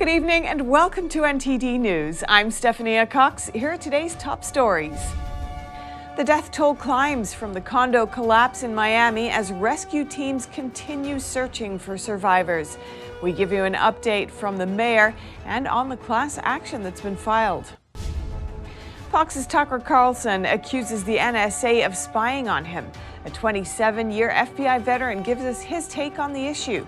Good evening and welcome to NTD News. I'm Stephanie Cox. Here are today's top stories. The death toll climbs from the condo collapse in Miami as rescue teams continue searching for survivors. We give you an update from the mayor and on the class action that's been filed. Fox's Tucker Carlson accuses the NSA of spying on him. A 27-year FBI veteran gives us his take on the issue.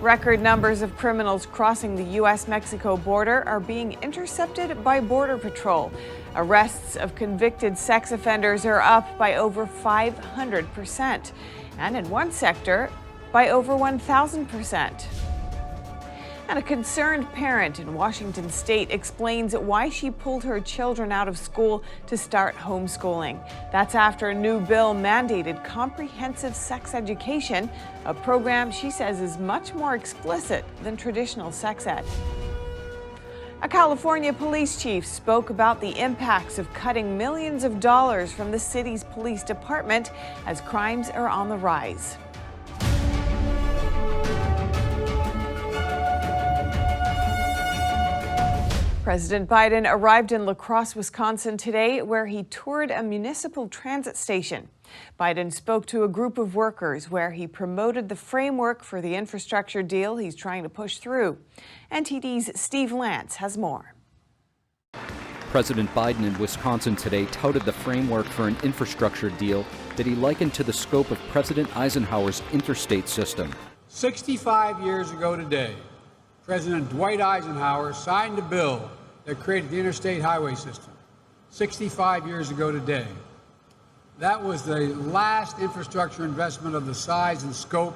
Record numbers of criminals crossing the U.S.-Mexico border are being intercepted by Border Patrol. Arrests of convicted sex offenders are up by over 500%, and in one sector, by over 1,000%. And a concerned parent in Washington state explains why she pulled her children out of school to start homeschooling. That's after a new bill mandated comprehensive sex education, a program she says is much more explicit than traditional sex ed. A California police chief spoke about the impacts of cutting millions of dollars from the city's police department as crimes are on the rise. President Biden arrived in La Crosse, Wisconsin today, where he toured a municipal transit station. Biden spoke to a group of workers where he promoted the framework for the infrastructure deal he's trying to push through. NTD's Steve Lance has more. President Biden in Wisconsin today touted the framework for an infrastructure deal that he likened to the scope of President Eisenhower's interstate system. 65 years ago today, President Dwight Eisenhower signed a bill that created the interstate highway system. 65 years ago today. That was the last infrastructure investment of the size and scope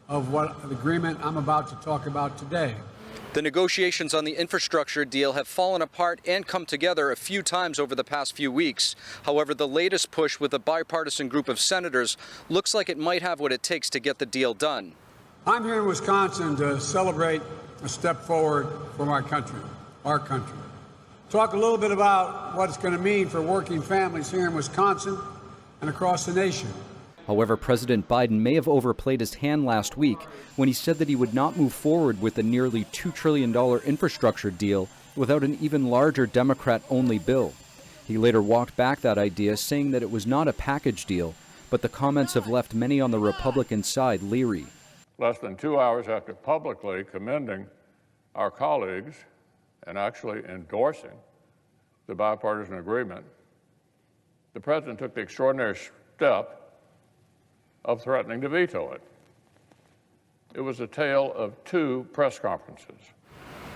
of what the agreement I'm about to talk about today. The negotiations on the infrastructure deal have fallen apart and come together a few times over the past few weeks. However, the latest push with a bipartisan group of senators looks like it might have what it takes to get the deal done. I'm here in Wisconsin to celebrate a step forward for our country. Talk a little bit about what it's going to mean for working families here in Wisconsin and across the nation. However, President Biden may have overplayed his hand last week when he said that he would not move forward with the nearly $2 trillion infrastructure deal without an even larger Democrat-only bill. He later walked back that idea, saying that it was not a package deal, but the comments have left many on the Republican side leery. Less than 2 hours after publicly commending our colleagues and actually endorsing the bipartisan agreement, the president took the extraordinary step of threatening to veto it. It was a tale of two press conferences.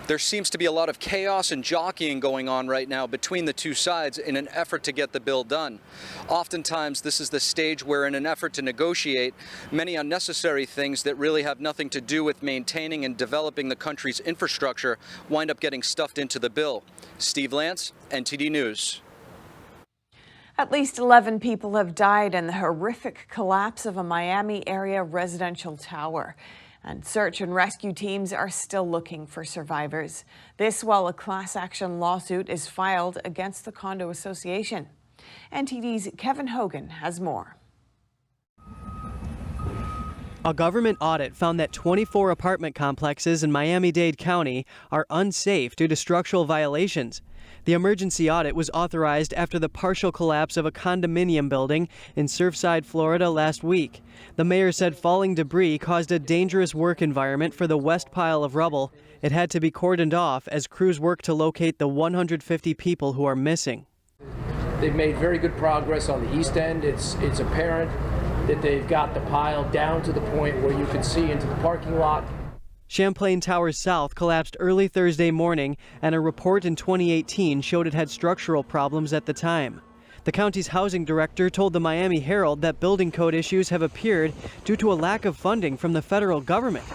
There seems to be a lot of chaos and jockeying going on right now between the two sides in an effort to get the bill done. Oftentimes, this is the stage where, in an effort to negotiate, many unnecessary things that really have nothing to do with maintaining and developing the country's infrastructure wind up getting stuffed into the bill. Steve Lance, NTD News. At least 11 people have died in the horrific collapse of a Miami area residential tower. And search and rescue teams are still looking for survivors. This while a class action lawsuit is filed against the condo association. NTD's Kevin Hogan has more. A government audit found that 24 apartment complexes in Miami-Dade County are unsafe due to structural violations. The emergency audit was authorized after the partial collapse of a condominium building in Surfside, Florida last week. The mayor said falling debris caused a dangerous work environment for the west pile of rubble. It had to be cordoned off as crews worked to locate the 150 people who are missing. They've made very good progress on the east end. It's apparent that they've got the pile down to the point where you can see into the parking lot. Champlain Towers South collapsed early Thursday morning, and a report in 2018 showed it had structural problems at the time. The county's housing director told the Miami Herald that building code issues have appeared due to a lack of funding from the federal government.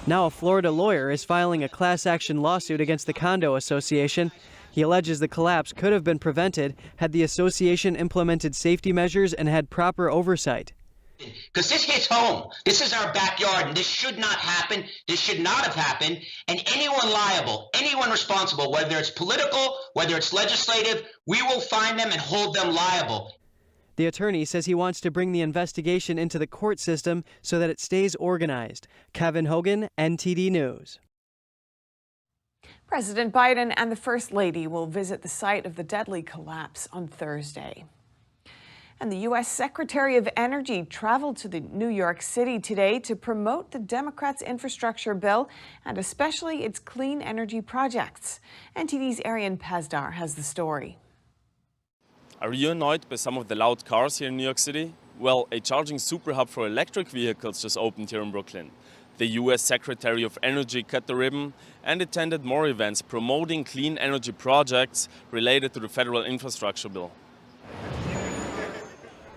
Now a Florida lawyer is filing a class action lawsuit against the condo association. He alleges the collapse could have been prevented had the association implemented safety measures and had proper oversight. Because this hits home. This is our backyard, and this should not happen. This should not have happened. And anyone liable, anyone responsible, whether it's political, whether it's legislative, we will find them and hold them liable. The attorney says he wants to bring the investigation into the court system so that it stays organized. Kevin Hogan, NTD News. President Biden and the First Lady will visit the site of the deadly collapse on Thursday. And the U.S. Secretary of Energy traveled to New York City today to promote the Democrats' infrastructure bill and especially its clean energy projects. NTD's Arian Pazdar has the story. Are you annoyed by some of the loud cars here in New York City? Well, a charging super hub for electric vehicles just opened here in Brooklyn. The U.S. Secretary of Energy cut the ribbon and attended more events promoting clean energy projects related to the federal infrastructure bill.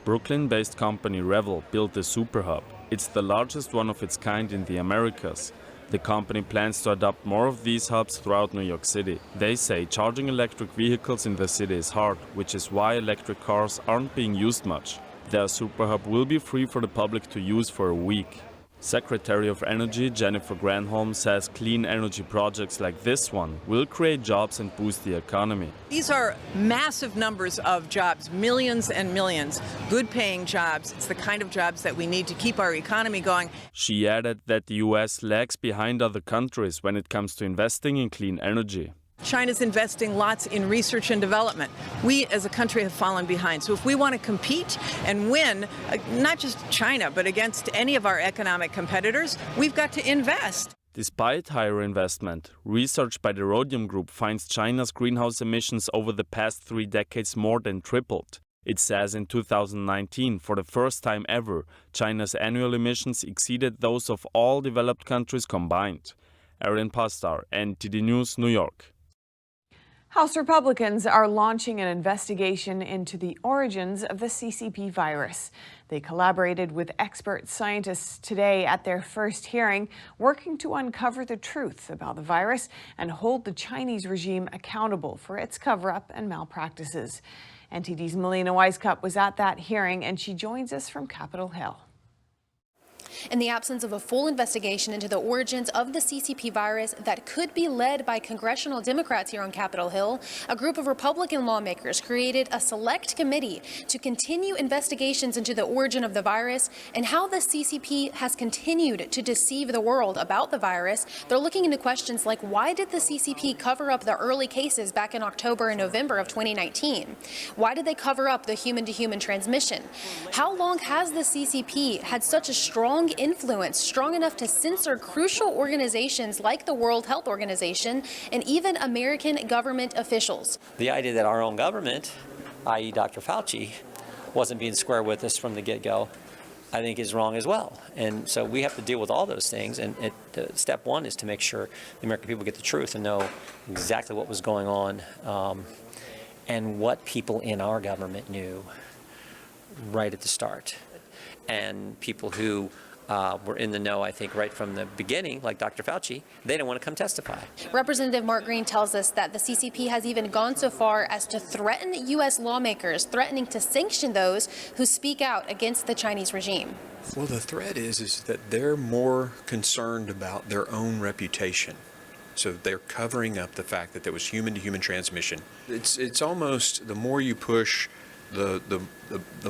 Brooklyn-based company Revel built the super hub. It's the largest one of its kind in the Americas. The company plans to adopt more of these hubs throughout New York City. They say charging electric vehicles in the city is hard, which is why electric cars aren't being used much. Their super hub will be free for the public to use for a week. Secretary of Energy Jennifer Granholm says clean energy projects like this one will create jobs and boost the economy. These are massive numbers of jobs, millions and millions, good-paying jobs. It's the kind of jobs that we need to keep our economy going. She added that the U.S. lags behind other countries when it comes to investing in clean energy. China's investing lots in research and development. We as a country have fallen behind. So if we want to compete and win, not just China, but against any of our economic competitors, we've got to invest. Despite higher investment, research by the Rhodium Group finds China's greenhouse emissions over the past 3 decades more than tripled. It says in 2019, for the first time ever, China's annual emissions exceeded those of all developed countries combined. Arian Pazdar, NTD News, New York. House Republicans are launching an investigation into the origins of the CCP virus. They collaborated with expert scientists today at their first hearing, working to uncover the truth about the virus and hold the Chinese regime accountable for its cover-up and malpractices. NTD's Melina Weisskopf was at that hearing, and she joins us from Capitol Hill. In the absence of a full investigation into the origins of the CCP virus that could be led by congressional Democrats here on Capitol Hill, a group of Republican lawmakers created a select committee to continue investigations into the origin of the virus and how the CCP has continued to deceive the world about the virus. They're looking into questions like, why did the CCP cover up the early cases back in October and November of 2019? Why did they cover up the human-to-human transmission? How long has the CCP had such a strong influence, strong enough to censor crucial organizations like the World Health Organization and even American government officials? The idea that our own government, i.e. Dr. Fauci, wasn't being square with us from the get-go, I think is wrong as well. And so we have to deal with all those things. And step one is to make sure the American people get the truth and know exactly what was going on and what people in our government knew right at the start. And people who were in the know, I think, right from the beginning, like Dr. Fauci, they didn't want to come testify. Representative Mark Green tells us that the CCP has even gone so far as to threaten U.S. lawmakers, threatening to sanction those who speak out against the Chinese regime. Well, the threat is that they're more concerned about their own reputation. So they're covering up the fact that there was human-to-human transmission. It's almost, the more you push, the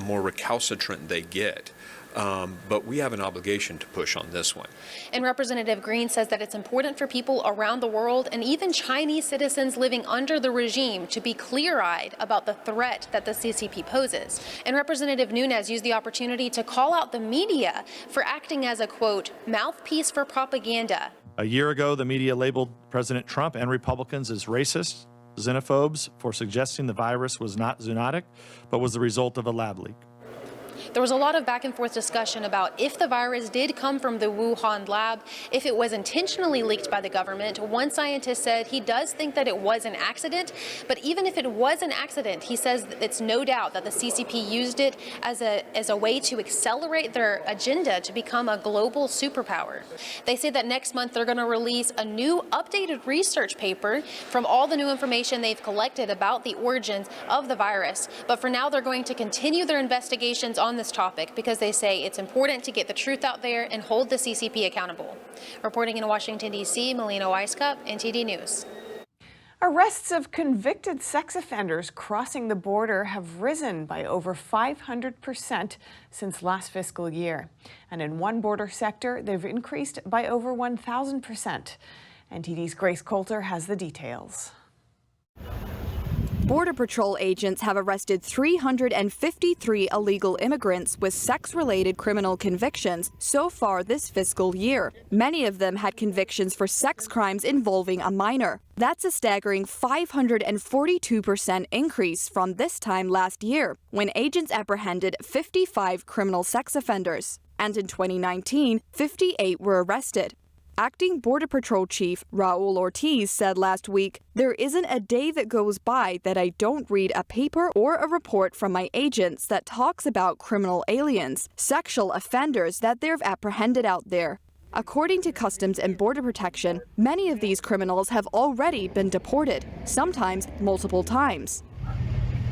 more recalcitrant they get. But we have an obligation to push on this one. And Representative Green says that it's important for people around the world and even Chinese citizens living under the regime to be clear-eyed about the threat that the CCP poses. And Representative Nunes used the opportunity to call out the media for acting as a, quote, mouthpiece for propaganda. A year ago, the media labeled President Trump and Republicans as racist, xenophobes for suggesting the virus was not zoonotic, but was the result of a lab leak. There was a lot of back and forth discussion about if the virus did come from the Wuhan lab, if it was intentionally leaked by the government. One scientist said he does think that it was an accident, but even if it was an accident, he says it's no doubt that the CCP used it as a way to accelerate their agenda to become a global superpower. They say that next month they're going to release a new updated research paper from all the new information they've collected about the origins of the virus. But for now, they're going to continue their investigations on this topic because they say it's important to get the truth out there and hold the CCP accountable. Reporting in Washington, D.C., Melina Weisskopf, NTD News. Arrests of convicted sex offenders crossing the border have risen by over 500% since last fiscal year. And in one border sector, they've increased by over 1,000%. NTD's Grace Coulter has the details. Border Patrol agents have arrested 353 illegal immigrants with sex-related criminal convictions so far this fiscal year. Many of them had convictions for sex crimes involving a minor. That's a staggering 542% increase from this time last year, when agents apprehended 55 criminal sex offenders. And in 2019, 58 were arrested. Acting Border Patrol Chief Raul Ortiz said last week, "There isn't a day that goes by that I don't read a paper or a report from my agents that talks about criminal aliens, sexual offenders that they've apprehended out there." According to Customs and Border Protection, many of these criminals have already been deported, sometimes multiple times.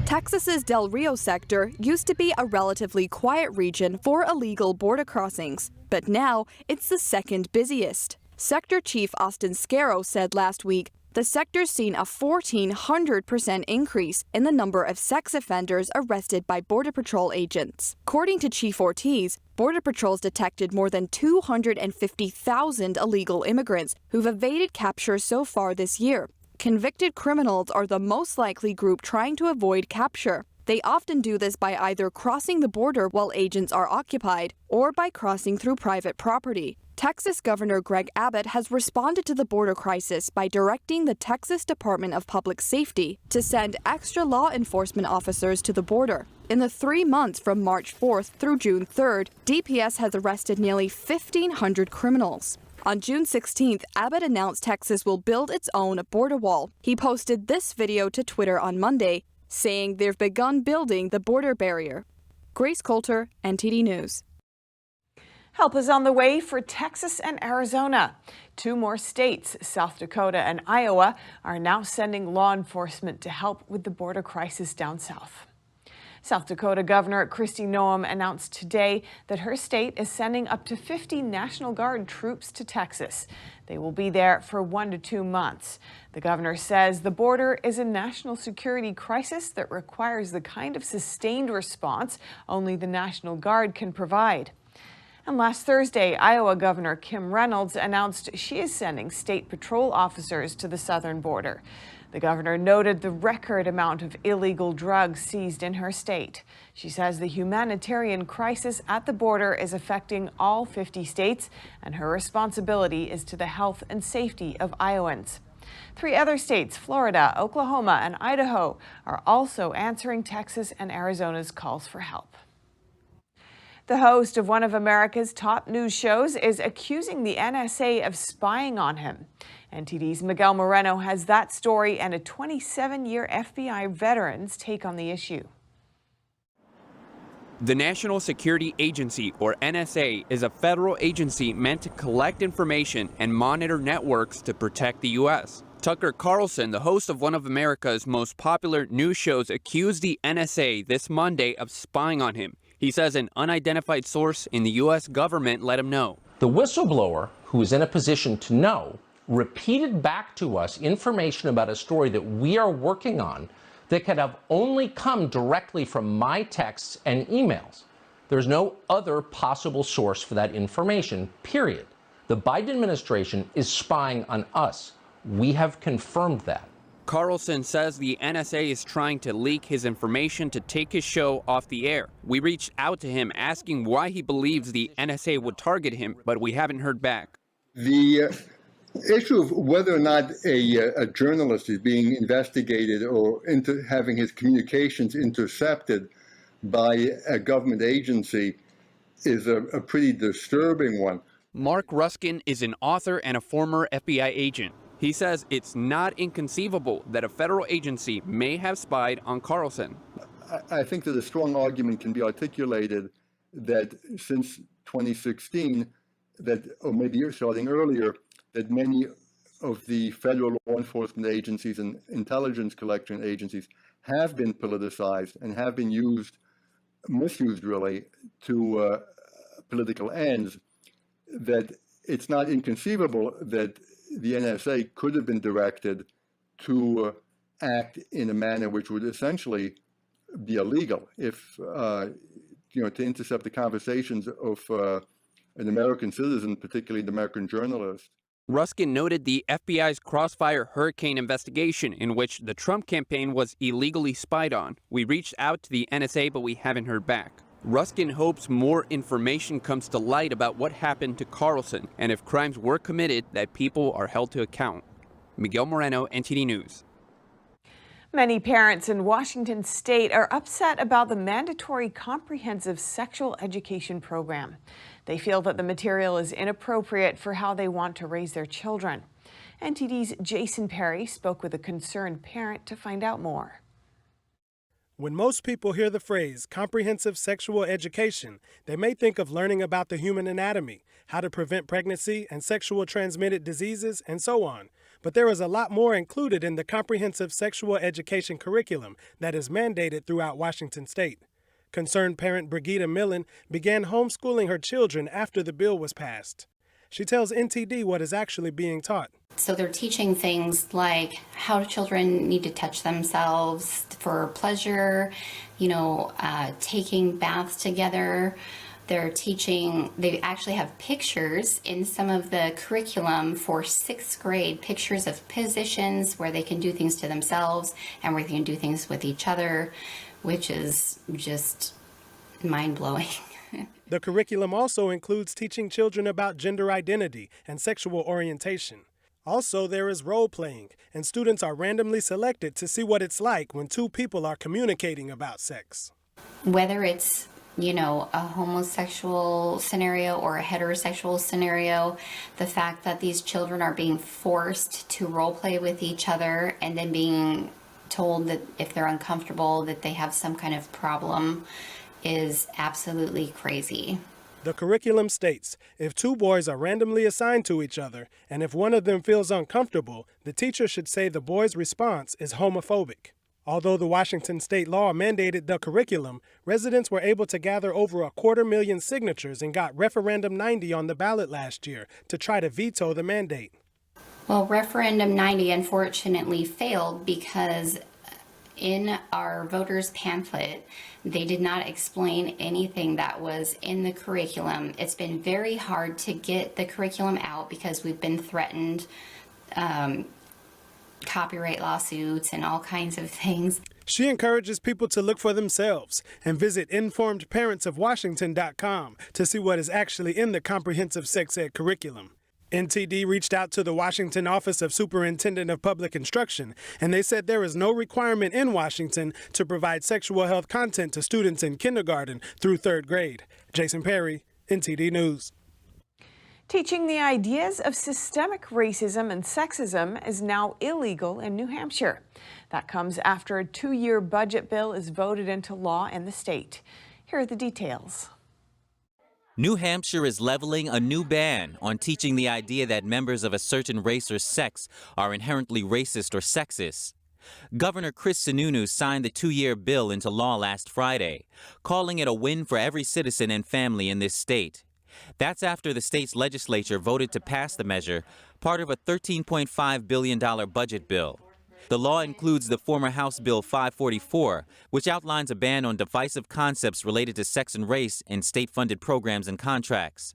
Texas's Del Rio sector used to be a relatively quiet region for illegal border crossings, but now it's the second busiest. Sector Chief Austin Scarrow said last week the sector's seen a 1,400% increase in the number of sex offenders arrested by Border Patrol agents. According to Chief Ortiz, Border Patrol's detected more than 250,000 illegal immigrants who've evaded capture so far this year. Convicted criminals are the most likely group trying to avoid capture. They often do this by either crossing the border while agents are occupied or by crossing through private property. Texas Governor Greg Abbott has responded to the border crisis by directing the Texas Department of Public Safety to send extra law enforcement officers to the border. In the 3 months from March 4th through June 3rd, DPS has arrested nearly 1,500 criminals. On June 16th, Abbott announced Texas will build its own border wall. He posted this video to Twitter on Monday, saying they've begun building the border barrier. Grace Coulter, NTD News. Help is on the way for Texas and Arizona. 2 more states, South Dakota and Iowa, are now sending law enforcement to help with the border crisis down south. South Dakota Governor Kristi Noem announced today that her state is sending up to 50 National Guard troops to Texas. They will be there for 1 to 2 months. The governor says the border is a national security crisis that requires the kind of sustained response only the National Guard can provide. And last Thursday, Iowa Governor Kim Reynolds announced she is sending state patrol officers to the southern border. The governor noted the record amount of illegal drugs seized in her state. She says the humanitarian crisis at the border is affecting all 50 states, and her responsibility is to the health and safety of Iowans. 3 other states, Florida, Oklahoma, and Idaho, are also answering Texas and Arizona's calls for help. The host of one of America's top news shows is accusing the NSA of spying on him. NTD's Miguel Moreno has that story and a 27-year FBI veteran's take on the issue. The National Security Agency, or NSA, is a federal agency meant to collect information and monitor networks to protect the U.S. Tucker Carlson, the host of one of America's most popular news shows, accused the NSA this Monday of spying on him. He says an unidentified source in the U.S. government let him know. The whistleblower, who is in a position to know, repeated back to us information about a story that we are working on that could have only come directly from my texts and emails. There's no other possible source for that information, period. The Biden administration is spying on us. We have confirmed that. Carlson says the NSA is trying to leak his information to take his show off the air. We reached out to him asking why he believes the NSA would target him, but we haven't heard back. The issue of whether or not a journalist is being investigated or having his communications intercepted by a government agency is a pretty disturbing one. Mark Ruskin is an author and a former FBI agent. He says it's not inconceivable that a federal agency may have spied on Carlson. I think that a strong argument can be articulated that since 2016, or maybe starting earlier, that many of the federal law enforcement agencies and intelligence collection agencies have been politicized and have been misused really, to political ends, that it's not inconceivable that the NSA could have been directed to act in a manner which would essentially be illegal if, to intercept the conversations of an American citizen, particularly an American journalist. Ruskin noted the FBI's Crossfire Hurricane investigation, in which the Trump campaign was illegally spied on. We reached out to the NSA, but we haven't heard back. Ruskin hopes more information comes to light about what happened to Carlson, and if crimes were committed, that people are held to account. Miguel Moreno, NTD News. Many parents in Washington state are upset about the mandatory comprehensive sexual education program. They feel that the material is inappropriate for how they want to raise their children. NTD's Jason Perry spoke with a concerned parent to find out more. When most people hear the phrase comprehensive sexual education, they may think of learning about the human anatomy, how to prevent pregnancy and sexual transmitted diseases, and so on. But there is a lot more included in the comprehensive sexual education curriculum that is mandated throughout Washington state. Concerned parent Brigida Millen began homeschooling her children after the bill was passed. She tells NTD what is actually being taught. So they're teaching things like how children need to touch themselves for pleasure, taking baths together. They actually have pictures in some of the curriculum for 6th grade, pictures of positions where they can do things to themselves and where they can do things with each other, which is just mind-blowing. The curriculum also includes teaching children about gender identity and sexual orientation. Also, there is role-playing, and students are randomly selected to see what it's like when two people are communicating about sex. Whether it's a homosexual scenario or a heterosexual scenario, the fact that these children are being forced to role play with each other and then being told that if they're uncomfortable that they have some kind of problem is absolutely crazy. The curriculum states if two boys are randomly assigned to each other and if one of them feels uncomfortable, the teacher should say the boy's response is homophobic. Although the Washington state law mandated the curriculum, residents were able to gather over 250,000 signatures and got Referendum 90 on the ballot last year to try to veto the mandate. Well, Referendum 90 unfortunately failed because in our voters' pamphlet, they did not explain anything that was in the curriculum. It's been very hard to get the curriculum out because we've been threatened copyright lawsuits and all kinds of things. She encourages people to look for themselves and visit informedparentsofwashington.com to see what is actually in the comprehensive sex ed curriculum. NTD reached out to the Washington Office of Superintendent of Public Instruction, and they said there is no requirement in Washington to provide sexual health content to students in kindergarten through 3rd grade. Jason Perry, NTD News. Teaching the ideas of systemic racism and sexism is now illegal in New Hampshire. That comes after a 2-year budget bill is voted into law in the state. Here are the details. New Hampshire is leveling a new ban on teaching the idea that members of a certain race or sex are inherently racist or sexist. Governor Chris Sununu signed the 2-year bill into law last Friday, calling it a win for every citizen and family in this state. That's after the state's legislature voted to pass the measure, part of a $13.5 billion budget bill. The law includes the former House Bill 544, which outlines a ban on divisive concepts related to sex and race in state-funded programs and contracts.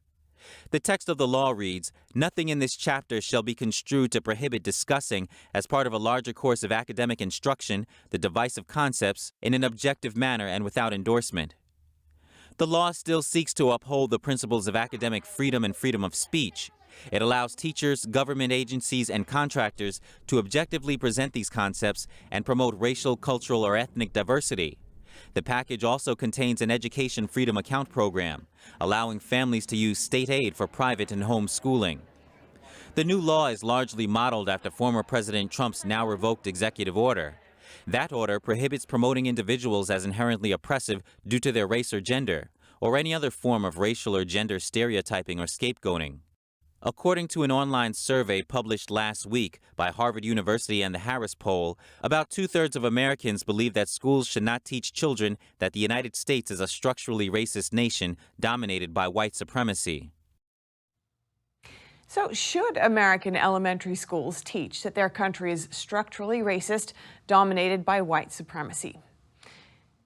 The text of the law reads, "Nothing in this chapter shall be construed to prohibit discussing, as part of a larger course of academic instruction, the divisive concepts in an objective manner and without endorsement." The law still seeks to uphold the principles of academic freedom and freedom of speech. It allows teachers, government agencies, and contractors to objectively present these concepts and promote racial, cultural, or ethnic diversity. The package also contains an education freedom account program, allowing families to use state aid for private and home schooling. The new law is largely modeled after former President Trump's now revoked executive order. That order prohibits promoting individuals as inherently oppressive due to their race or gender, or any other form of racial or gender stereotyping or scapegoating. According to an online survey published last week by Harvard University and the Harris Poll, about 2/3 of Americans believe that schools should not teach children that the United States is a structurally racist nation dominated by white supremacy. So, should American elementary schools teach that their country is structurally racist, dominated by white supremacy?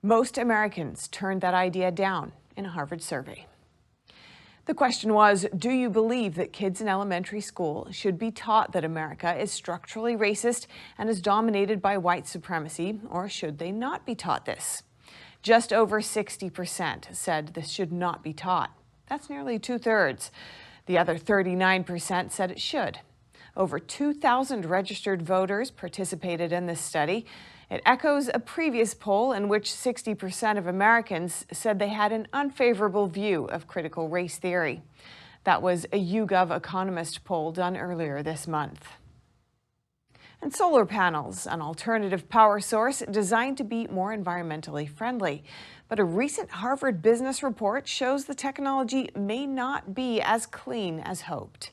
Most Americans turned that idea down in a Harvard survey. The question was, do you believe that kids in elementary school should be taught that America is structurally racist and is dominated by white supremacy, or should they not be taught this? Just over 60% said this should not be taught. That's nearly 2/3. The other 39% said it should. Over 2,000 registered voters participated in this study. It echoes a previous poll in which 60% of Americans said they had an unfavorable view of critical race theory. That was a YouGov Economist poll done earlier this month. And solar panels, an alternative power source designed to be more environmentally friendly. But a recent Harvard Business report shows the technology may not be as clean as hoped.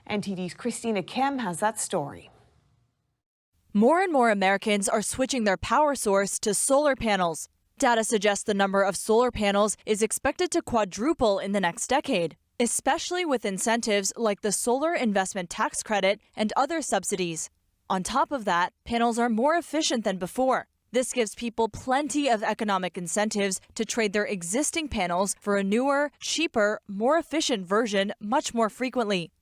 NTD's Christina Kim has that story. More and more Americans are switching their power source to solar panels. Data suggests the number of solar panels is expected to quadruple in the next decade, especially with incentives like the Solar Investment Tax Credit and other subsidies. On top of that, panels are more efficient than before. This gives people plenty of economic incentives to trade their existing panels for a newer, cheaper, more efficient version much more frequently.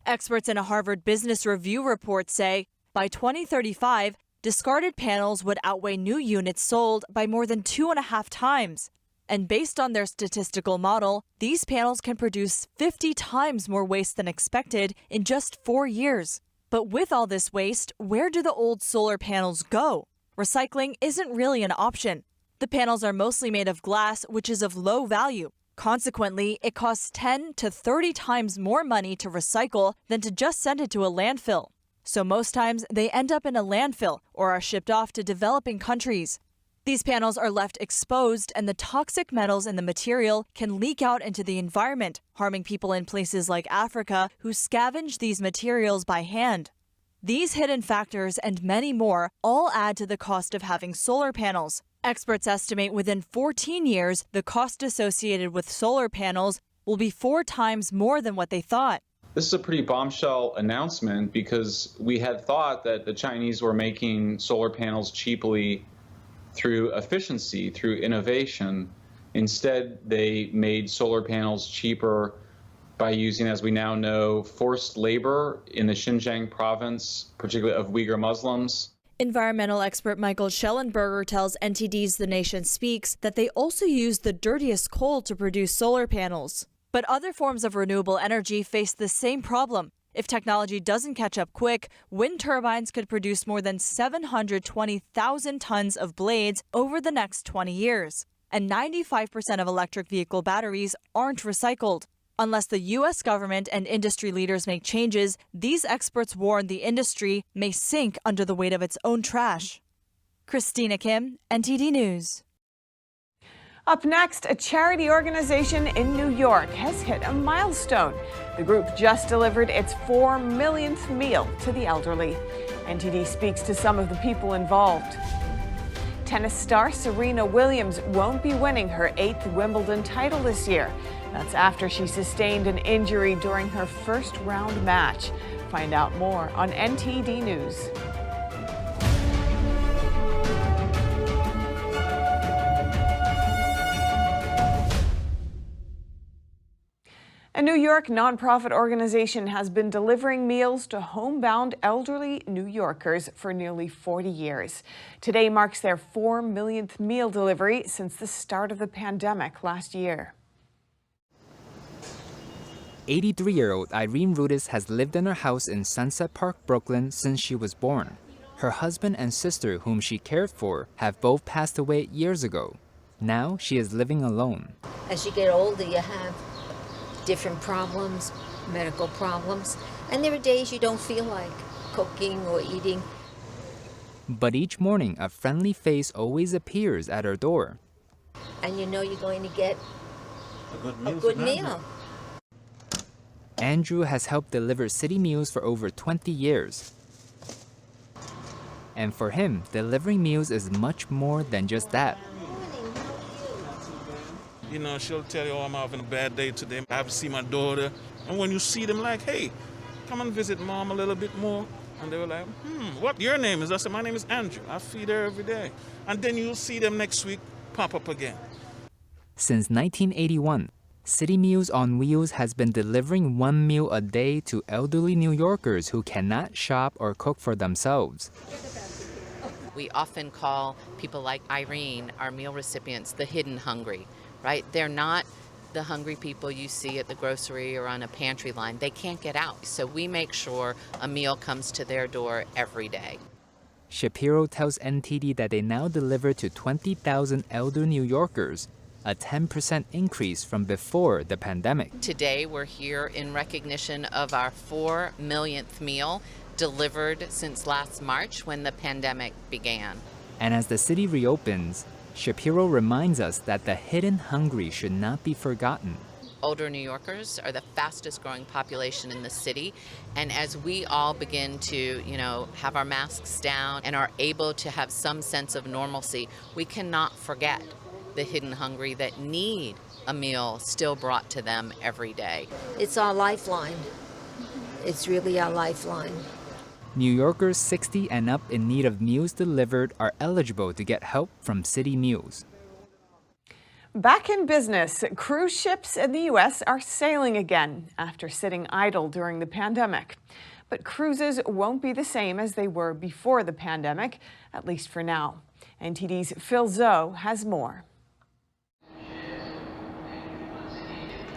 Experts in a Harvard Business Review report say by 2035, discarded panels would outweigh new units sold by more than 2.5 times. And based on their statistical model, these panels can produce 50 times more waste than expected in just 4 years. But with all this waste, where do the old solar panels go? Recycling isn't really an option. The panels are mostly made of glass, which is of low value. Consequently, it costs 10 to 30 times more money to recycle than to just send it to a landfill. So most times they end up in a landfill or are shipped off to developing countries. These panels are left exposed, and the toxic metals in the material can leak out into the environment, harming people in places like Africa who scavenge these materials by hand. These hidden factors and many more all add to the cost of having solar panels. Experts estimate within 14 years, the cost associated with solar panels will be 4 times more than what they thought. This is a pretty bombshell announcement because we had thought that the Chinese were making solar panels cheaply through efficiency, through innovation. Instead, they made solar panels cheaper by using, as we now know, forced labor in the Xinjiang province, particularly of Uyghur Muslims. Environmental expert Michael Schellenberger tells NTD's The Nation Speaks that they also use the dirtiest coal to produce solar panels. But other forms of renewable energy face the same problem. If technology doesn't catch up quick, wind turbines could produce more than 720,000 tons of blades over the next 20 years. And 95% of electric vehicle batteries aren't recycled. Unless the U.S. government and industry leaders make changes, these experts warn the industry may sink under the weight of its own trash. Christina Kim, NTD News. Up next, a charity organization in New York has hit a milestone. The group just delivered its 4 millionth meal to the elderly. NTD speaks to some of the people involved. Tennis star Serena Williams won't be winning her 8th Wimbledon title this year. That's after she sustained an injury during her first round match. Find out more on NTD News. A New York nonprofit organization has been delivering meals to homebound elderly New Yorkers for nearly 40 years. Today marks their 4 millionth meal delivery since the start of the pandemic last year. 83-year-old Irene Rudis has lived in her house in Sunset Park, Brooklyn since she was born. Her husband and sister, whom she cared for, have both passed away years ago. Now she is living alone. As you get older, you have different problems, medical problems, and there are days you don't feel like cooking or eating. But each morning, a friendly face always appears at her door. And you know you're going to get a good meal. Andrew has helped deliver city meals for over 20 years. And for him, delivering meals is much more than just that. You know, she'll tell you, oh, I'm having a bad day today. I have to see my daughter. And when you see them, like, hey, come and visit mom a little bit more. And they were like, what your name is? I said, my name is Andrew. I feed her every day. And then you'll see them next week pop up again. Since 1981, City Meals on Wheels has been delivering one meal a day to elderly New Yorkers who cannot shop or cook for themselves. We often call people like Irene, our meal recipients, the hidden hungry, right? They're not the hungry people you see at the grocery or on a pantry line. They can't get out. So we make sure a meal comes to their door every day. Shapiro tells NTD that they now deliver to 20,000 elder New Yorkers, a 10% increase from before the pandemic. Today we're here in recognition of our 4 millionth meal delivered since last March when the pandemic began. And as the city reopens, Shapiro reminds us that the hidden hungry should not be forgotten. Older New Yorkers are the fastest growing population in the city. And as we all begin to, have our masks down and are able to have some sense of normalcy, we cannot forget the hidden hungry that need a meal still brought to them every day. It's our lifeline. It's really our lifeline. New Yorkers 60 and up in need of meals delivered are eligible to get help from City Meals. Back in business, cruise ships in the U.S. are sailing again after sitting idle during the pandemic. But cruises won't be the same as they were before the pandemic, at least for now. NTD's Phil Zoe has more.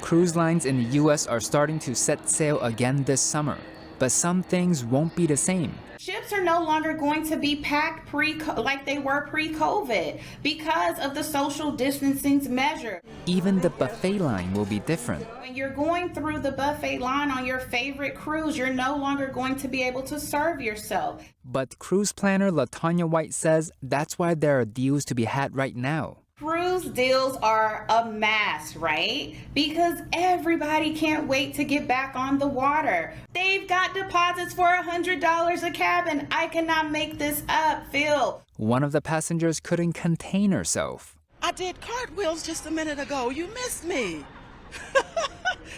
Cruise lines in the U.S. are starting to set sail again this summer, but some things won't be the same. Ships are no longer going to be packed like they were pre-COVID because of the social distancing measure. Even the buffet line will be different. When you're going through the buffet line on your favorite cruise, you're no longer going to be able to serve yourself. But cruise planner LaTanya White says that's why there are deals to be had right now. Cruise deals are a mass, right? Because everybody can't wait to get back on the water. They've got deposits for $100 a cabin. I cannot make this up, Phil. One of the passengers couldn't contain herself. I did cartwheels just a minute ago. You missed me.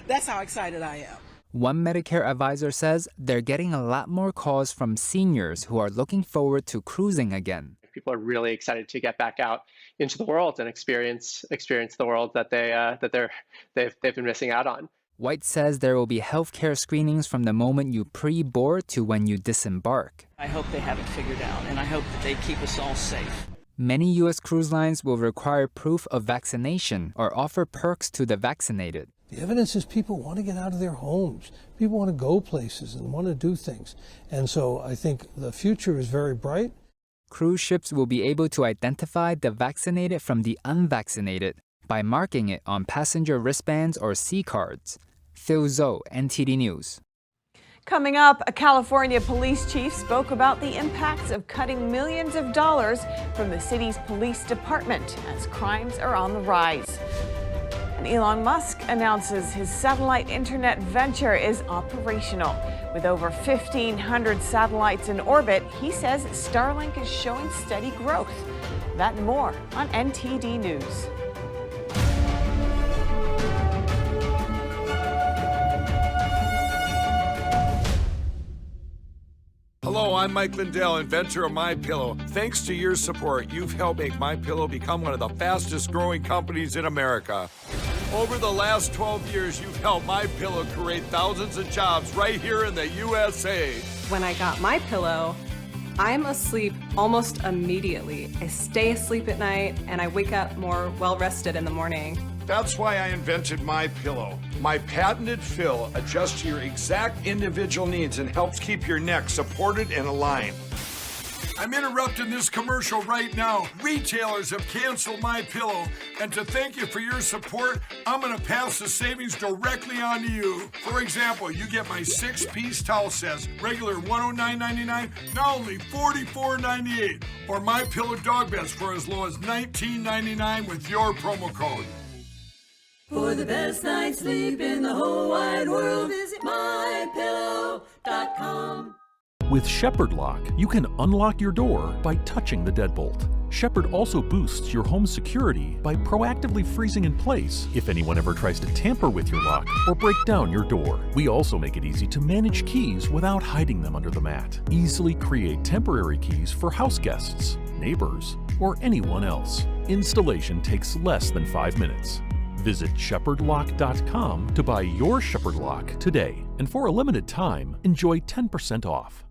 That's how excited I am. One Medicare advisor says they're getting a lot more calls from seniors who are looking forward to cruising again. People are really excited to get back out into the world and experience the world that they've been missing out on. White says there will be healthcare screenings from the moment you pre-board to when you disembark. I hope they have it figured out, and I hope that they keep us all safe. Many U.S. cruise lines will require proof of vaccination or offer perks to the vaccinated. The evidence is people want to get out of their homes. People want to go places and want to do things. And so I think the future is very bright. Cruise ships will be able to identify the vaccinated from the unvaccinated by marking it on passenger wristbands or C-cards. Phil Zoe, NTD News. Coming up, a California police chief spoke about the impacts of cutting millions of dollars from the city's police department as crimes are on the rise. And Elon Musk announces his satellite internet venture is operational. With over 1,500 satellites in orbit, he says Starlink is showing steady growth. That and more on NTD News. Hello, I'm Mike Lindell, inventor of MyPillow. Thanks to your support, you've helped make MyPillow become one of the fastest growing companies in America. Over the last 12 years, you've helped MyPillow create thousands of jobs right here in the USA. When I got MyPillow, I'm asleep almost immediately. I stay asleep at night and I wake up more well-rested in the morning. That's why I invented MyPillow. My patented fill adjusts to your exact individual needs and helps keep your neck supported and aligned. I'm interrupting this commercial right now. Retailers have canceled MyPillow, and to thank you for your support, I'm going to pass the savings directly on to you. For example, you get my 6-piece towel sets, regular $109.99, now only $44.98, or MyPillow dog beds for as low as $19.99 with your promo code. For the best night's sleep in the whole wide world, visit mypillow.com. With Shepherd Lock, you can unlock your door by touching the deadbolt. Shepherd also boosts your home's security by proactively freezing in place if anyone ever tries to tamper with your lock or break down your door. We also make it easy to manage keys without hiding them under the mat. Easily create temporary keys for house guests, neighbors, or anyone else. Installation takes less than 5 minutes. Visit shepherdlock.com to buy your Shepherd lock today. And for a limited time, enjoy 10% off.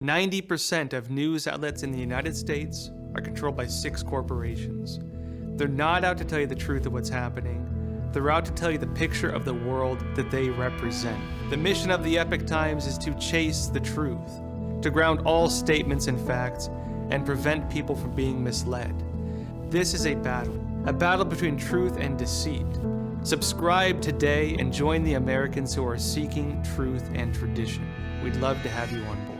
90% of news outlets in the United States are controlled by 6 corporations. They're not out to tell you the truth of what's happening. They're out to tell you the picture of the world that they represent. The mission of the Epoch Times is to chase the truth, to ground all statements in facts, and prevent people from being misled. This is a battle between truth and deceit. Subscribe today and join the Americans who are seeking truth and tradition. We'd love to have you on board.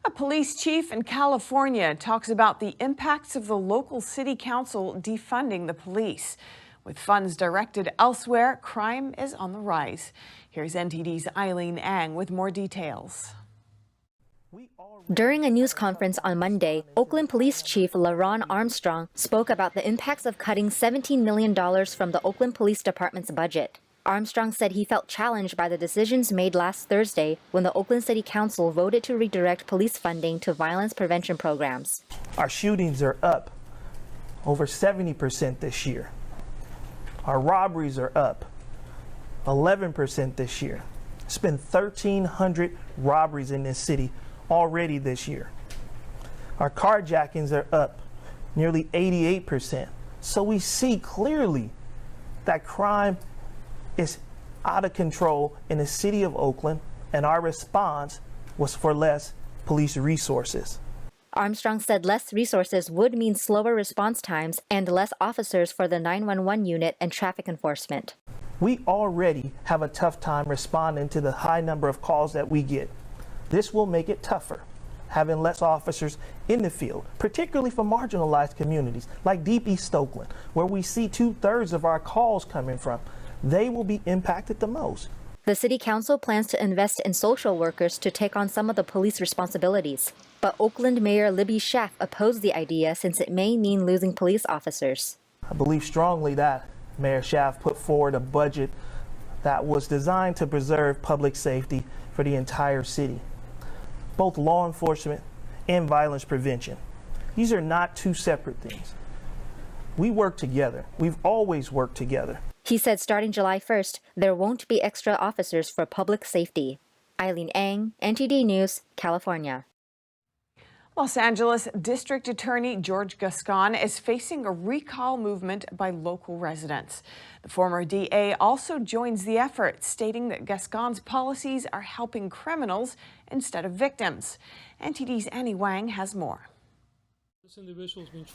A police chief in California talks about the impacts of the local city council defunding the police. With funds directed elsewhere, crime is on the rise. Here's NTD's Eileen Ang with more details. During a news conference on Monday, Oakland Police Chief LaRon Armstrong spoke about the impacts of cutting $17 million from the Oakland Police Department's budget. Armstrong said he felt challenged by the decisions made last Thursday when the Oakland City Council voted to redirect police funding to violence prevention programs. Our shootings are up over 70% this year. Our robberies are up 11% this year. It's been 1,300 robberies in this city already this year. Our carjackings are up nearly 88%. So we see clearly that crime is out of control in the city of Oakland, and our response was for less police resources. Armstrong said less resources would mean slower response times and less officers for the 911 unit and traffic enforcement. We already have a tough time responding to the high number of calls that we get. This will make it tougher, having less officers in the field, particularly for marginalized communities like Deep East Oakland, where we see 2/3 of our calls coming from. They will be impacted the most. The City Council plans to invest in social workers to take on some of the police responsibilities. But Oakland Mayor Libby Schaaf opposed the idea since it may mean losing police officers. I believe strongly that Mayor Schaaf put forward a budget that was designed to preserve public safety for the entire city, both law enforcement and violence prevention. These are not two separate things. We work together. We've always worked together. He said starting July 1st, there won't be extra officers for public safety. Eileen Ang, NTD News, California. Los Angeles District Attorney George Gascon is facing a recall movement by local residents. The former DA also joins the effort, stating that Gascon's policies are helping criminals instead of victims. NTD's Annie Wang has more.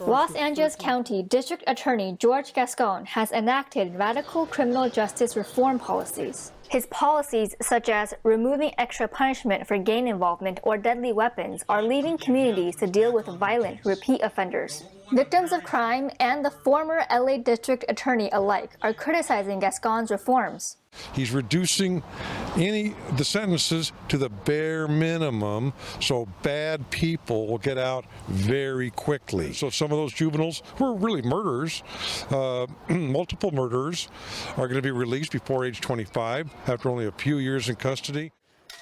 Los Angeles County District Attorney George Gascon has enacted radical criminal justice reform policies. His policies, such as removing extra punishment for gang involvement or deadly weapons, are leaving communities to deal with violent repeat offenders. Victims of crime and the former LA District Attorney alike are criticizing Gascon's reforms. He's reducing the sentences to the bare minimum, so bad people will get out very quickly. So some of those juveniles who are really murderers, multiple murderers, are going to be released before age 25 after only a few years in custody.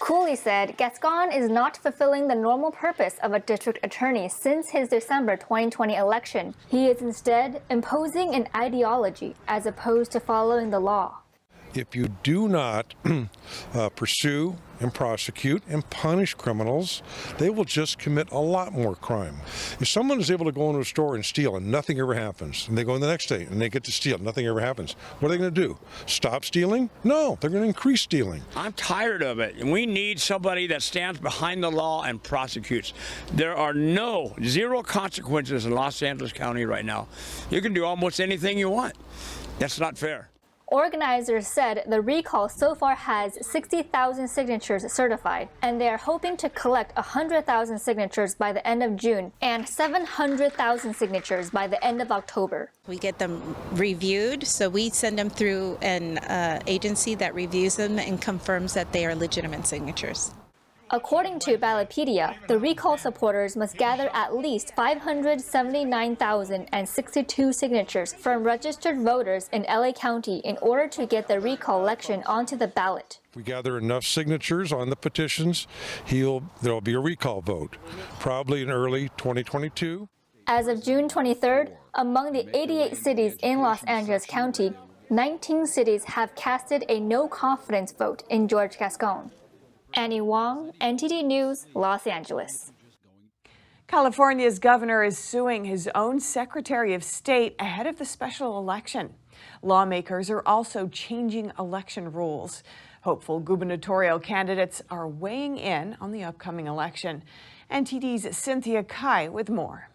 Cooley said Gascon is not fulfilling the normal purpose of a district attorney since his December 2020 election. He is instead imposing an ideology as opposed to following the law. If you do not pursue and prosecute and punish criminals, they will just commit a lot more crime. If someone is able to go into a store and steal and nothing ever happens, and they go in the next day and they get to steal, nothing ever happens, what are they going to do? Stop stealing? No, they're going to increase stealing. I'm tired of it. We need somebody that stands behind the law and prosecutes. There are zero consequences in Los Angeles County right now. You can do almost anything you want. That's not fair. Organizers said the recall so far has 60,000 signatures certified, and they are hoping to collect 100,000 signatures by the end of June and 700,000 signatures by the end of October. We get them reviewed, so we send them through an agency that reviews them and confirms that they are legitimate signatures. According to Ballotpedia, the recall supporters must gather at least 579,062 signatures from registered voters in LA County in order to get the recall election onto the ballot. If we gather enough signatures on the petitions, there'll be a recall vote, probably in early 2022. As of June 23rd, among the 88 cities in Los Angeles County, 19 cities have casted a no-confidence vote in George Gascon. Annie Wong, NTD News, Los Angeles. California's governor is suing his own Secretary of State ahead of the special election. Lawmakers are also changing election rules. Hopeful gubernatorial candidates are weighing in on the upcoming election. NTD's Cynthia Kai with more.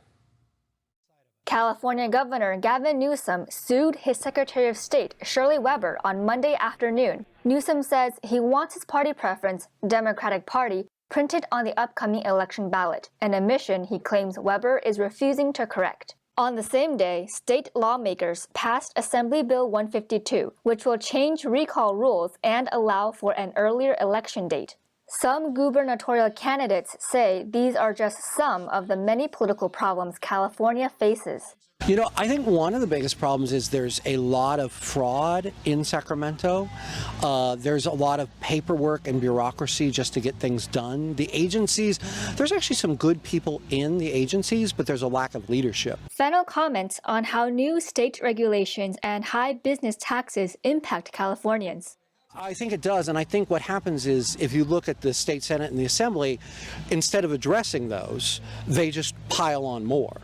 California Governor Gavin Newsom sued his Secretary of State, Shirley Weber, on Monday afternoon. Newsom says he wants his party preference, Democratic Party, printed on the upcoming election ballot, an omission he claims Weber is refusing to correct. On the same day, state lawmakers passed Assembly Bill 152, which will change recall rules and allow for an earlier election date. Some gubernatorial candidates say these are just some of the many political problems California faces. You know, I think one of the biggest problems is there's a lot of fraud in Sacramento. There's a lot of paperwork and bureaucracy just to get things done. The agencies, there's actually some good people in the agencies, but there's a lack of leadership. Fennell comments on how new state regulations and high business taxes impact Californians. I think it does, and I think what happens is if you look at the state Senate and the Assembly, instead of addressing those, they just pile on more.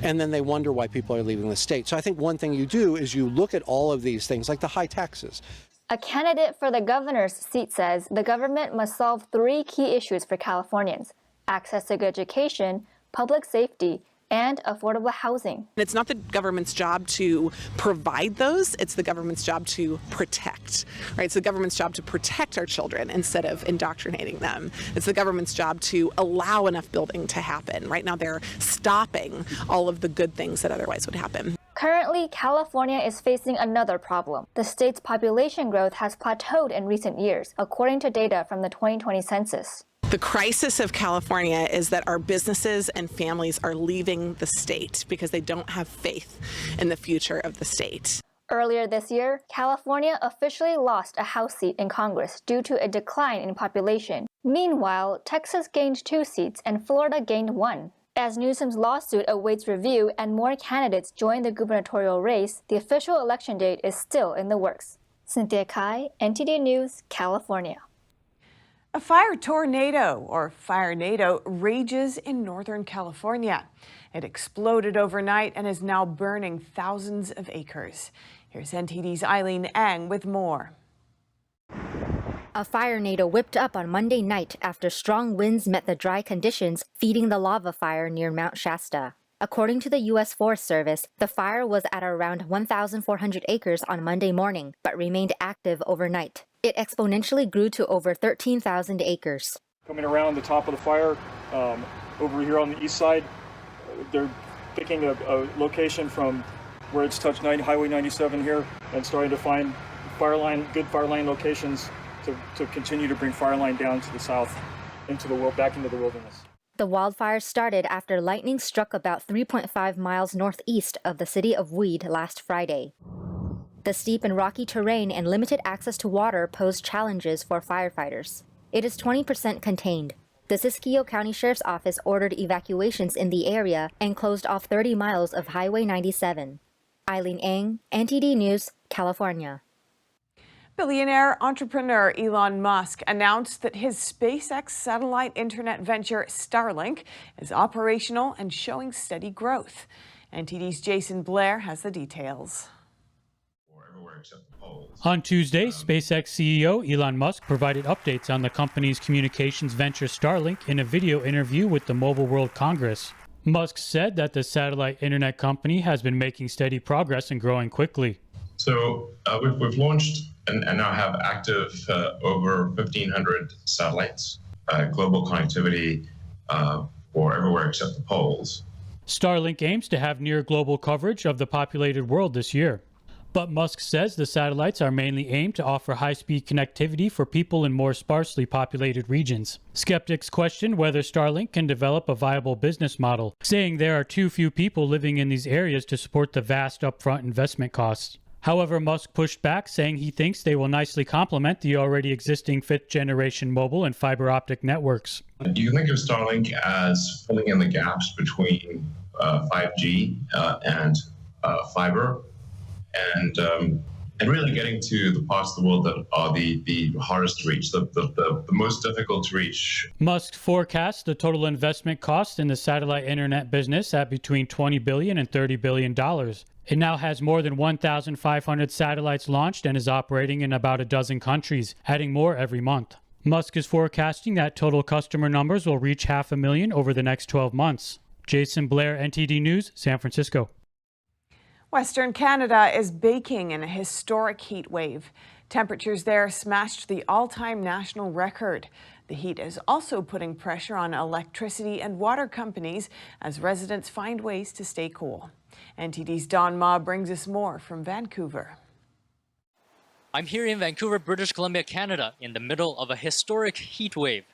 And then they wonder why people are leaving the state. So I think one thing you do is you look at all of these things, like the high taxes. A candidate for the governor's seat says the government must solve 3 key issues for Californians: access to good education, public safety, and affordable housing. It's not the government's job to provide those, it's the government's job to protect, right? It's the government's job to protect our children instead of indoctrinating them. It's the government's job to allow enough building to happen. Right now they're stopping all of the good things that otherwise would happen. Currently, California is facing another problem. The state's population growth has plateaued in recent years, according to data from the 2020 census. The crisis of California is that our businesses and families are leaving the state because they don't have faith in the future of the state. Earlier this year, California officially lost a House seat in Congress due to a decline in population. Meanwhile, Texas gained 2 seats and Florida gained 1. As Newsom's lawsuit awaits review and more candidates join the gubernatorial race, the official election date is still in the works. Cynthia Kai, NTD News, California. A fire tornado, or Firenado, rages in Northern California. It exploded overnight and is now burning thousands of acres. Here's NTD's Eileen Ang with more. A firenado whipped up on Monday night after strong winds met the dry conditions, feeding the lava fire near Mount Shasta. According to the U.S. Forest Service, the fire was at around 1,400 acres on Monday morning, but remained active overnight. It exponentially grew to over 13,000 acres. Coming around the top of the fire, over here on the east side, they're picking a location from where it's touched Highway 97 here and starting to find good fire line locations to continue to bring fire line down to the south, back into the wilderness. The wildfire started after lightning struck about 3.5 miles northeast of the city of Weed last Friday. The steep and rocky terrain and limited access to water pose challenges for firefighters. It is 20% contained. The Siskiyou County Sheriff's Office ordered evacuations in the area and closed off 30 miles of Highway 97. Eileen Ang, NTD News, California. Billionaire entrepreneur Elon Musk announced that his SpaceX satellite internet venture Starlink is operational and showing steady growth. NTD's Jason Blair has the details. On Tuesday, SpaceX CEO Elon Musk provided updates on the company's communications venture Starlink in a video interview with the Mobile World Congress. Musk said that the satellite internet company has been making steady progress and growing quickly. So we've launched and now have active over 1,500 satellites, global connectivity for everywhere except the poles. Starlink aims to have near global coverage of the populated world this year. But Musk says the satellites are mainly aimed to offer high-speed connectivity for people in more sparsely populated regions. Skeptics question whether Starlink can develop a viable business model, saying there are too few people living in these areas to support the vast upfront investment costs. However, Musk pushed back, saying he thinks they will nicely complement the already existing fifth-generation mobile and fiber optic networks. Do you think of Starlink as filling in the gaps between 5G and fiber, and really getting to the parts of the world that are the hardest to reach, the most difficult to reach? Musk forecasts the total investment cost in the satellite internet business at between $20 billion and $30 billion. It now has more than 1,500 satellites launched and is operating in about a dozen countries, adding more every month. Musk is forecasting that total customer numbers will reach 500,000 over the next 12 months. Jason Blair, NTD News, San Francisco. Western Canada is baking in a historic heat wave. Temperatures there smashed the all-time national record. The heat is also putting pressure on electricity and water companies as residents find ways to stay cool. NTD's Don Ma brings us more from Vancouver. I'm here in Vancouver, British Columbia, Canada, in the middle of a historic heat wave.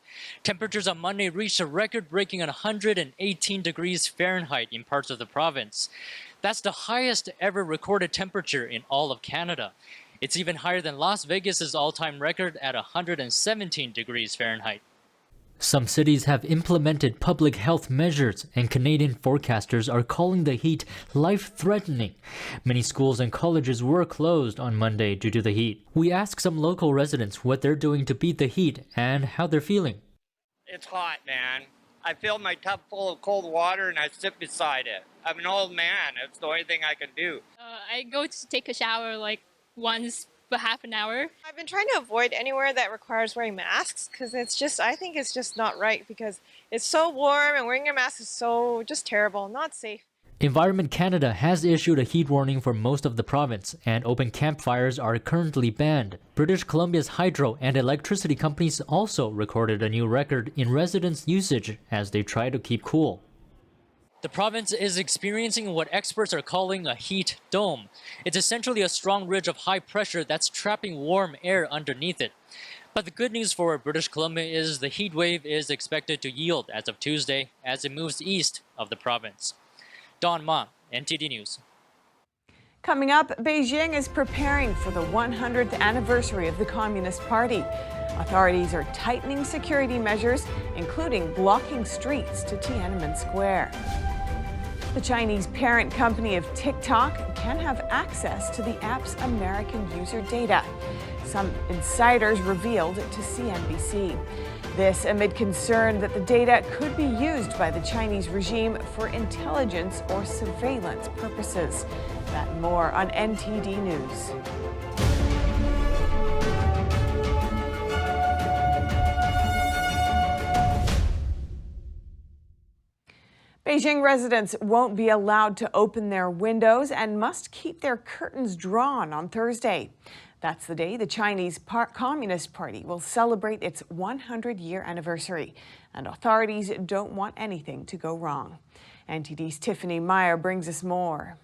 Temperatures on Monday reached a record-breaking 118 degrees Fahrenheit in parts of the province. That's the highest ever recorded temperature in all of Canada. It's even higher than Las Vegas's all-time record at 117 degrees Fahrenheit. Some cities have implemented public health measures, and Canadian forecasters are calling the heat life-threatening. Many schools and colleges were closed on Monday due to the heat. We asked some local residents what they're doing to beat the heat and how they're feeling. It's hot, man. I fill my tub full of cold water and I sit beside it. I'm an old man. It's the only thing I can do. I go to take a shower like once for half an hour. I've been trying to avoid anywhere that requires wearing masks because I think it's just not right because it's so warm and wearing a mask is so just terrible, not safe. Environment Canada has issued a heat warning for most of the province, and open campfires are currently banned. British Columbia's hydro and electricity companies also recorded a new record in residents' usage as they try to keep cool. The province is experiencing what experts are calling a heat dome. It's essentially a strong ridge of high pressure that's trapping warm air underneath it. But the good news for British Columbia is the heat wave is expected to yield as of Tuesday as it moves east of the province. Don Ma, NTD News. Coming up, Beijing is preparing for the 100th anniversary of the Communist Party. Authorities are tightening security measures, including blocking streets to Tiananmen Square. The Chinese parent company of TikTok can have access to the app's American user data. Some insiders revealed to CNBC. This amid concern that the data could be used by the Chinese regime for intelligence or surveillance purposes. That and more on NTD News. Beijing residents won't be allowed to open their windows and must keep their curtains drawn on Thursday. That's the day the Chinese Communist Party will celebrate its 100-year anniversary, and authorities don't want anything to go wrong. NTD's Tiffany Meyer brings us more.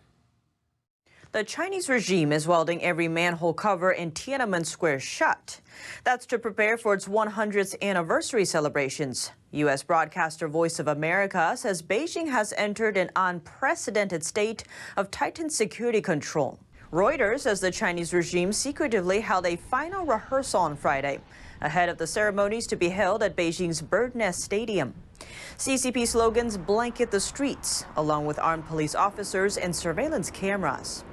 The Chinese regime is welding every manhole cover in Tiananmen Square shut. That's to prepare for its 100th anniversary celebrations. U.S. broadcaster Voice of America says Beijing has entered an unprecedented state of tightened security control. Reuters says the Chinese regime secretively held a final rehearsal on Friday, ahead of the ceremonies to be held at Beijing's Bird Nest Stadium. CCP slogans blanket the streets, along with armed police officers and surveillance cameras.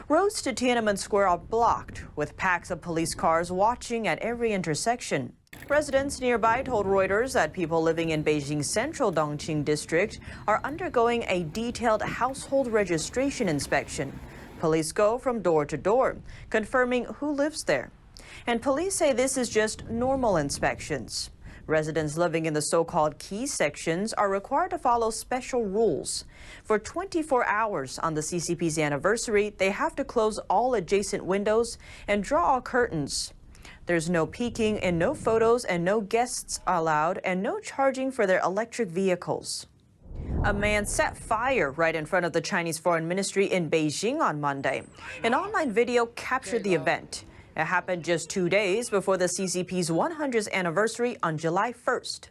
Roads to Tiananmen Square are blocked, with packs of police cars watching at every intersection. Residents nearby told Reuters that people living in Beijing's central Dongqing district are undergoing a detailed household registration inspection. Police go from door to door, confirming who lives there. And police say this is just normal inspections. Residents living in the so-called key sections are required to follow special rules. For 24 hours on the CCP's anniversary, they have to close all adjacent windows and draw all curtains. There's no peeking and no photos and no guests allowed and no charging for their electric vehicles. A man set fire right in front of the Chinese Foreign Ministry in Beijing on Monday. An online video captured the event. It happened just 2 days before the CCP's 100th anniversary on July 1st.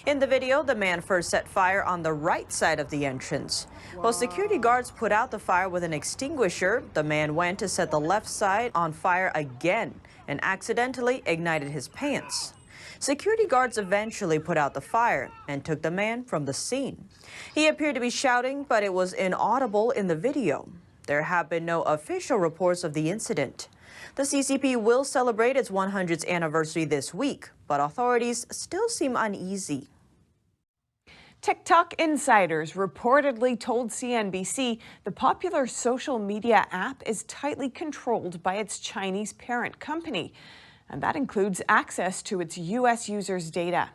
In the video, the man first set fire on the right side of the entrance. While security guards put out the fire with an extinguisher, the man went to set the left side on fire again and accidentally ignited his pants. Security guards eventually put out the fire and took the man from the scene. He appeared to be shouting, but it was inaudible in the video. There have been no official reports of the incident. The CCP will celebrate its 100th anniversary this week, but authorities still seem uneasy. TikTok insiders reportedly told CNBC the popular social media app is tightly controlled by its Chinese parent company, and that includes access to its U.S. users' data.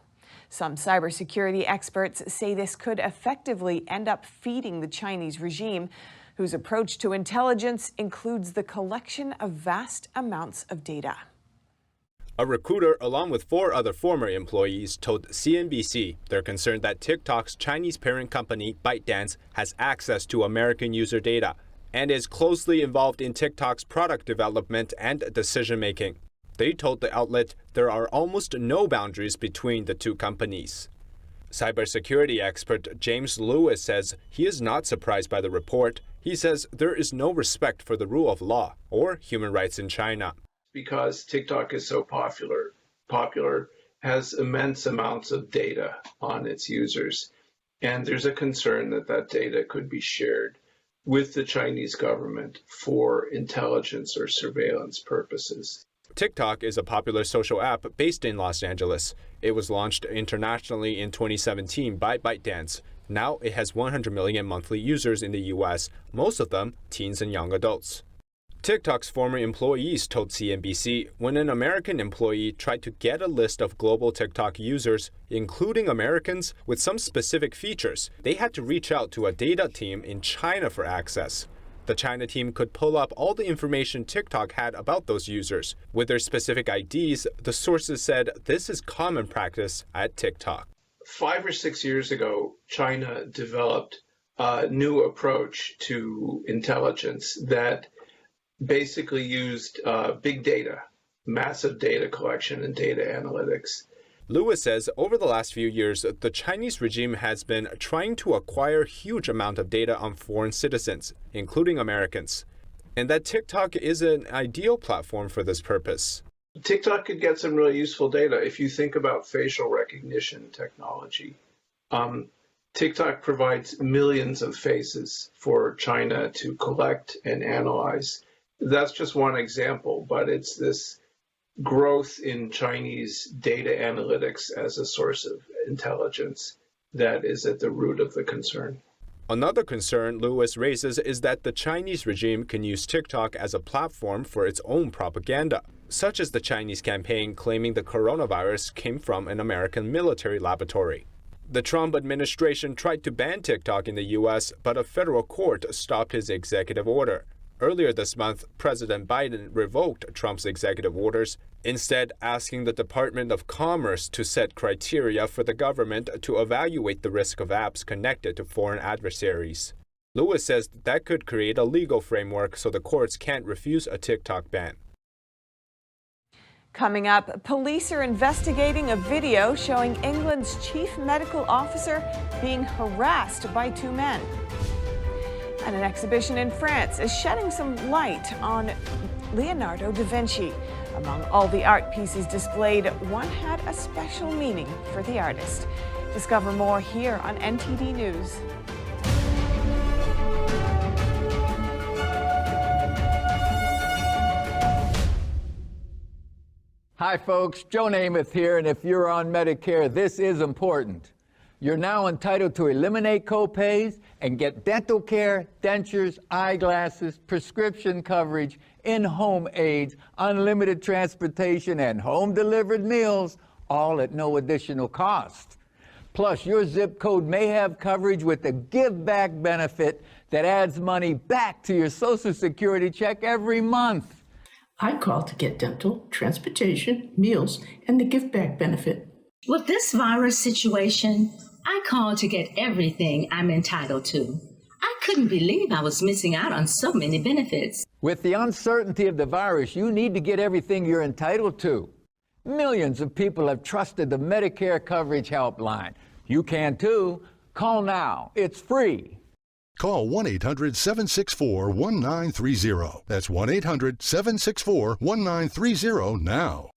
Some cybersecurity experts say this could effectively end up feeding the Chinese regime, whose approach to intelligence includes the collection of vast amounts of data. A recruiter, along with 4 other former employees, told CNBC they're concerned that TikTok's Chinese parent company, ByteDance, has access to American user data and is closely involved in TikTok's product development and decision-making. They told the outlet there are almost no boundaries between the two companies. Cybersecurity expert James Lewis says he is not surprised by the report. He says there is no respect for the rule of law or human rights in China. Because TikTok is so popular, has immense amounts of data on its users. And there's a concern that that data could be shared with the Chinese government for intelligence or surveillance purposes. TikTok is a popular social app based in Los Angeles. It was launched internationally in 2017 by ByteDance. Now it has 100 million monthly users in the US, most of them teens and young adults. TikTok's former employees told CNBC when an American employee tried to get a list of global TikTok users, including Americans, with some specific features, they had to reach out to a data team in China for access. The China team could pull up all the information TikTok had about those users. With their specific IDs, the sources said this is common practice at TikTok. 5 or 6 years ago, China developed a new approach to intelligence that basically used big data, massive data collection and data analytics. Lewis says over the last few years, the Chinese regime has been trying to acquire a huge amount of data on foreign citizens, including Americans, and that TikTok is an ideal platform for this purpose. TikTok could get some really useful data if you think about facial recognition technology. TikTok provides millions of faces for China to collect and analyze. That's just one example, but it's this growth in Chinese data analytics as a source of intelligence that is at the root of the concern. Another concern Lewis raises is that the Chinese regime can use TikTok as a platform for its own propaganda, such as the Chinese campaign claiming the coronavirus came from an American military laboratory. The Trump administration tried to ban TikTok in the U.S., but a federal court stopped his executive order. Earlier this month, President Biden revoked Trump's executive orders, instead asking the Department of Commerce to set criteria for the government to evaluate the risk of apps connected to foreign adversaries. Lewis says that could create a legal framework so the courts can't refuse a TikTok ban. Coming up, police are investigating a video showing England's chief medical officer being harassed by 2 men. And an exhibition in France is shedding some light on Leonardo da Vinci. Among all the art pieces displayed, one had a special meaning for the artist. Discover more here on NTD News. Hi folks, Joe Namath here, and if you're on Medicare, this is important. You're now entitled to eliminate copays and get dental care, dentures, eyeglasses, prescription coverage, in-home aids, unlimited transportation, and home-delivered meals, all at no additional cost. Plus, your zip code may have coverage with a give-back benefit that adds money back to your Social Security check every month. I call to get dental, transportation, meals, and the give-back benefit. With this virus situation, I called to get everything I'm entitled to. I couldn't believe I was missing out on so many benefits. With the uncertainty of the virus, you need to get everything you're entitled to. Millions of people have trusted the Medicare coverage helpline. You can too. Call now. It's free. Call 1-800-764-1930. That's 1-800-764-1930 now.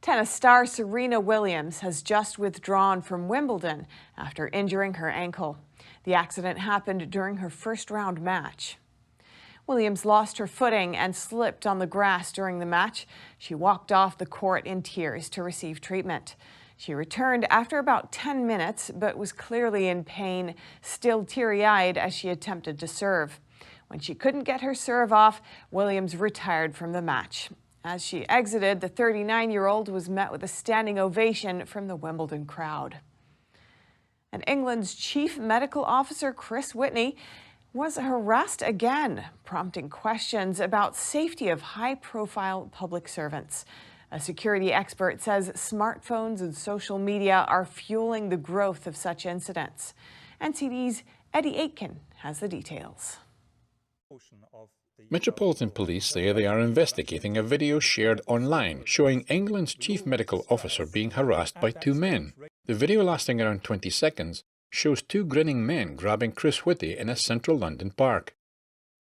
Tennis star Serena Williams has just withdrawn from Wimbledon after injuring her ankle. The accident happened during her first-round match. Williams lost her footing and slipped on the grass during the match. She walked off the court in tears to receive treatment. She returned after about 10 minutes, but was clearly in pain, still teary-eyed as she attempted to serve. When she couldn't get her serve off, Williams retired from the match. As she exited, the 39-year-old was met with a standing ovation from the Wimbledon crowd. And England's chief medical officer, Chris Whitty, was harassed again, prompting questions about safety of high-profile public servants. A security expert says smartphones and social media are fueling the growth of such incidents. NTD's Eddie Aitken has the details. Metropolitan Police say they are investigating a video shared online showing England's chief medical officer being harassed by two men. The video, lasting around 20 seconds, shows two grinning men grabbing Chris Whitty in a central London park.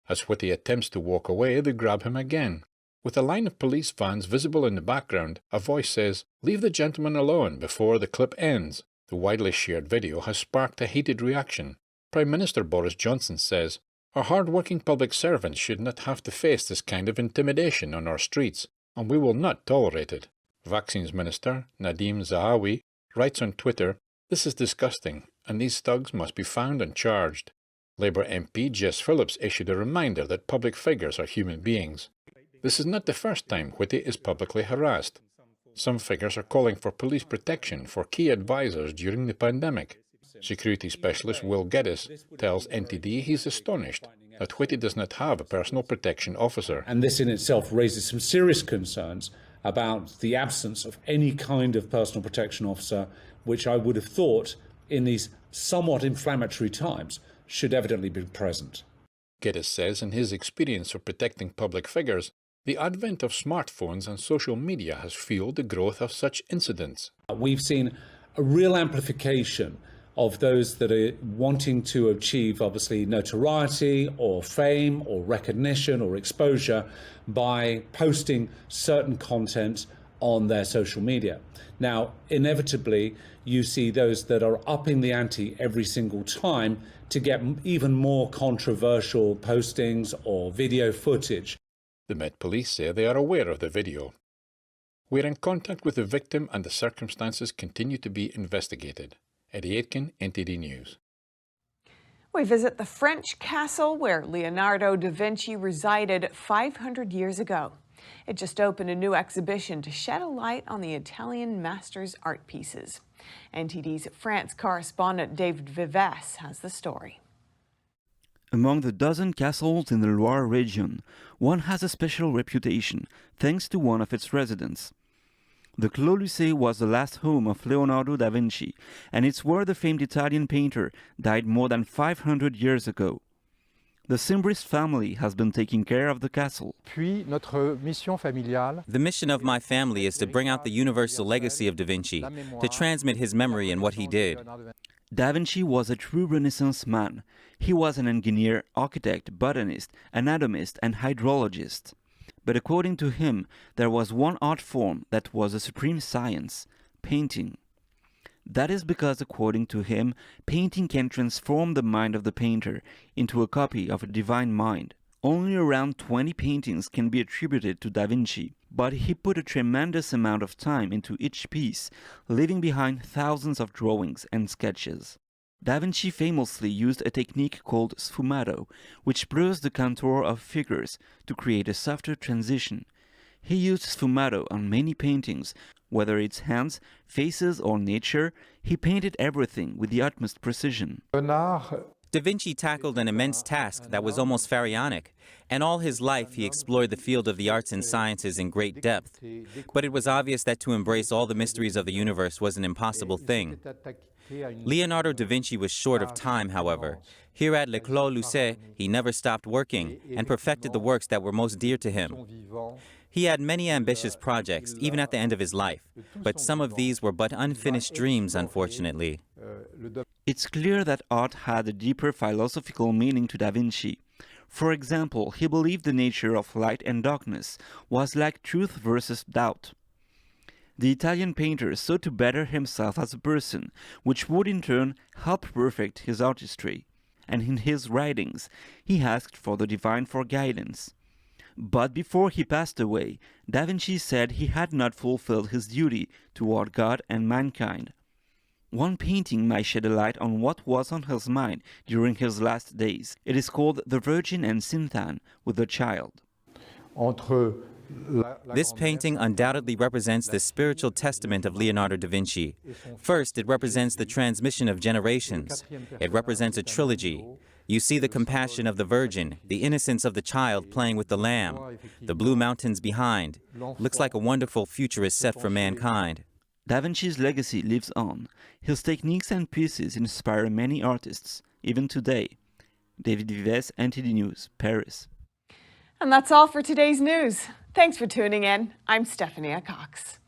As Whitty attempts to walk away, they grab him again. With a line of police vans visible in the background, a voice says, "Leave the gentleman alone," before the clip ends. The widely shared video has sparked a heated reaction. Prime Minister Boris Johnson says, "Our hard-working public servants should not have to face this kind of intimidation on our streets, and we will not tolerate it." Vaccines Minister Nadeem Zahawi writes on Twitter, "This is disgusting, and these thugs must be found and charged." Labour MP Jess Phillips issued a reminder that public figures are human beings. This is not the first time Whitty is publicly harassed. Some figures are calling for police protection for key advisors during the pandemic. Security specialist Will Geddes tells NTD he's astonished that Whitty does not have a personal protection officer. And this in itself raises some serious concerns about the absence of any kind of personal protection officer, which I would have thought in these somewhat inflammatory times should evidently be present. Geddes says in his experience of protecting public figures, the advent of smartphones and social media has fueled the growth of such incidents. We've seen a real amplification of those that are wanting to achieve, obviously, notoriety or fame or recognition or exposure by posting certain content on their social media. Now, inevitably, you see those that are upping the ante every single time to get even more controversial postings or video footage. The Met Police say they are aware of the video. We're in contact with the victim and the circumstances continue to be investigated. Eddie Aitken, NTD News. We visit the French castle where Leonardo da Vinci resided 500 years ago. It just opened a new exhibition to shed a light on the Italian master's art pieces. NTD's France correspondent David Vives has the story. Among the dozen castles in the Loire region, one has a special reputation thanks to one of its residents. The Clos Lucé was the last home of Leonardo da Vinci, and it's where the famed Italian painter died more than 500 years ago. The Cimbris family has been taking care of the castle. The mission of my family is to bring out the universal legacy of Da Vinci, to transmit his memory and what he did. Da Vinci was a true Renaissance man. He was an engineer, architect, botanist, anatomist, and hydrologist. But according to him, there was one art form that was a supreme science: painting. That is because, according to him, painting can transform the mind of the painter into a copy of a divine mind. Only around 20 paintings can be attributed to Da Vinci, but he put a tremendous amount of time into each piece, leaving behind thousands of drawings and sketches. Da Vinci famously used a technique called sfumato, which blurs the contour of figures to create a softer transition. He used sfumato on many paintings. Whether it's hands, faces, or nature, he painted everything with the utmost precision. Da Vinci tackled an immense task that was almost pharaonic, and all his life he explored the field of the arts and sciences in great depth. But it was obvious that to embrace all the mysteries of the universe was an impossible thing. Leonardo da Vinci was short of time, however. Here at Le Clos Lucé, he never stopped working and perfected the works that were most dear to him. He had many ambitious projects, even at the end of his life, but some of these were but unfinished dreams, unfortunately. It's clear that art had a deeper philosophical meaning to Da Vinci. For example, he believed the nature of light and darkness was like truth versus doubt. The Italian painter sought to better himself as a person, which would in turn help perfect his artistry. And in his writings, he asked for the divine for guidance. But before he passed away, Da Vinci said he had not fulfilled his duty toward God and mankind. One painting might shed a light on what was on his mind during his last days. It is called The Virgin and Cynthane with the Child. This painting undoubtedly represents the spiritual testament of Leonardo da Vinci. First, it represents the transmission of generations. It represents a trilogy. You see the compassion of the Virgin, the innocence of the child playing with the lamb, the blue mountains behind. Looks like a wonderful future is set for mankind. Da Vinci's legacy lives on. His techniques and pieces inspire many artists, even today. David Vives, NTD News, Paris. And that's all for today's news. Thanks for tuning in. I'm Stephanie Cox.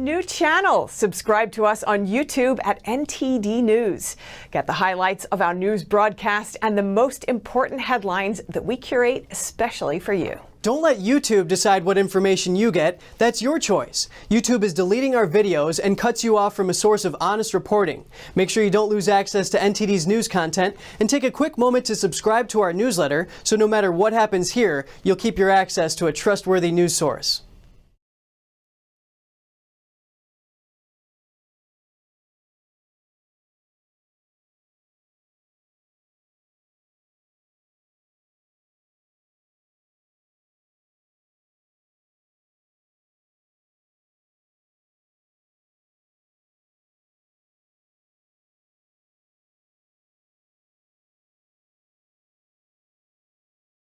New channel. Subscribe to us on YouTube at NTD News. Get the highlights of our news broadcast and the most important headlines that we curate especially for you. Don't let YouTube decide what information you get. That's your choice. YouTube is deleting our videos and cuts you off from a source of honest reporting. Make sure you don't lose access to NTD's news content and take a quick moment to subscribe to our newsletter so no matter what happens here, you'll keep your access to a trustworthy news source.